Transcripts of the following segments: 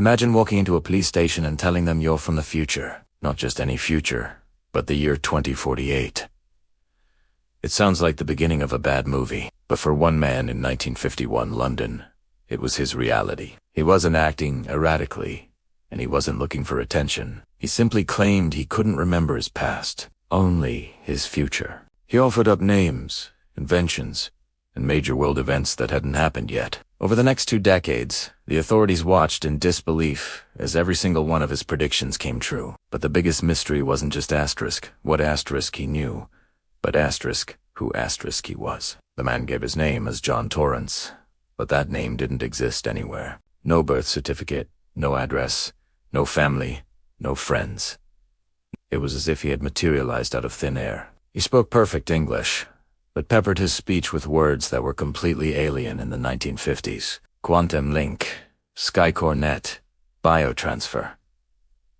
Imagine walking into a police station and telling them you're from the future. Not just any future, but the year 2048. It sounds like the beginning of a bad movie, but for one man in 1951 London, it was his reality. He wasn't acting erratically, and he wasn't looking for attention. He simply claimed he couldn't remember his past, only his future. He offered up names, inventions, and major world events that hadn't happened yet. Over the next 2 decades, the authorities watched in disbelief as every single one of his predictions came true. But the biggest mystery wasn't just what asterisk he knew, but who he was. The man gave his name as John Torrance, but that name didn't exist anywhere. No birth certificate, no address, no family, no friends. It was as if he had materialized out of thin air. He spoke perfect English, but peppered his speech with words that were completely alien in the 1950s. Quantum link, Skycore net, biotransfer.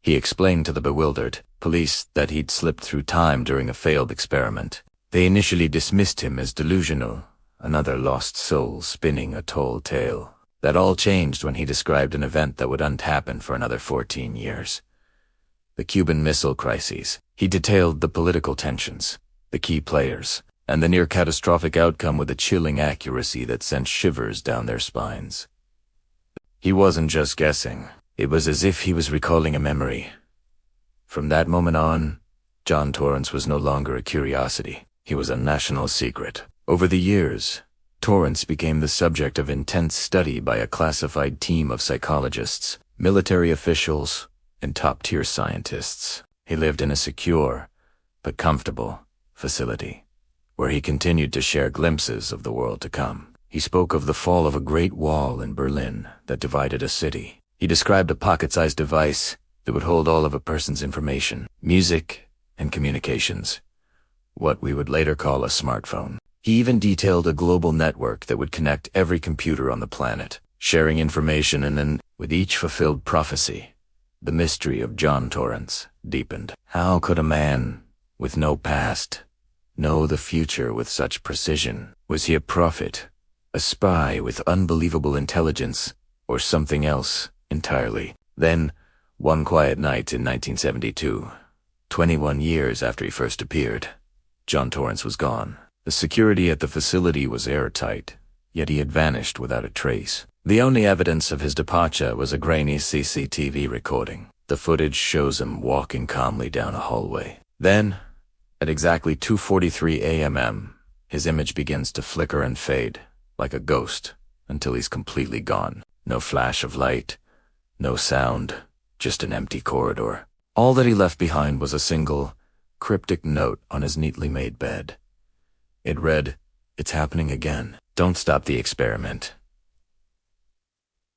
He explained to the bewildered police that he'd slipped through time during a failed experiment. They initially dismissed him as delusional, another lost soul spinning a tall tale. That all changed when he described an event that wouldn't happen for another 14 years. The Cuban Missile Crisis. He detailed the political tensions, the key players, and the near-catastrophic outcome with a chilling accuracy that sent shivers down their spines. He wasn't just guessing. It was as if he was recalling a memory. From that moment on, John Torrance was no longer a curiosity. He was a national secret. Over the years, Torrance became the subject of intense study by a classified team of psychologists, military officials, and top-tier scientists. He lived in a secure, but comfortable, facility, where he continued to share glimpses of the world to come. He spoke of the fall of a great wall in Berlin that divided a city. He described a pocket-sized device that would hold all of a person's information, music, and communications, what we would later call a smartphone. He even detailed a global network that would connect every computer on the planet, sharing information, and then, with each fulfilled prophecy, the mystery of John Torrance deepened. How could a man with no past know the future with such precision? Was he a prophet, a spy with unbelievable intelligence, or something else entirely? Then, one quiet night in 1972, 21 years after he first appeared, John Torrance was gone. The security at the facility was airtight, yet he had vanished without a trace. The only evidence of his departure was a grainy CCTV recording. The footage shows him walking calmly down a hallway. Then, at exactly 2:43 a.m., his image begins to flicker and fade, like a ghost, until he's completely gone. No flash of light, no sound, just an empty corridor. All that he left behind was a single, cryptic note on his neatly made bed. It read, "It's happening again. Don't stop the experiment."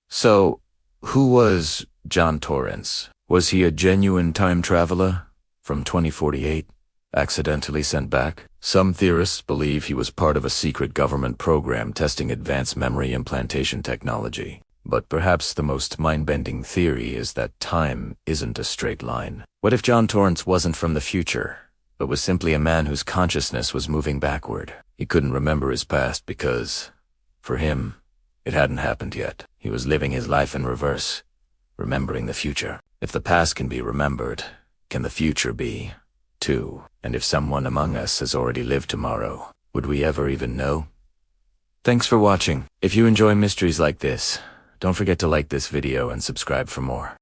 So, who was John Torrance? Was he a genuine time traveler from 2048, accidentally sent back? Some theorists believe he was part of a secret government program testing advanced memory implantation technology. But perhaps the most mind-bending theory is that time isn't a straight line. What if John Torrance wasn't from the future, but was simply a man whose consciousness was moving backward? He couldn't remember his past because, for him, it hadn't happened yet. He was living his life in reverse, remembering the future. If the past can be remembered, can the future be, too? And if someone among us has already lived tomorrow, would we ever even know? Thanks for watching. If you enjoy mysteries like this, don't forget to like this video and subscribe for more.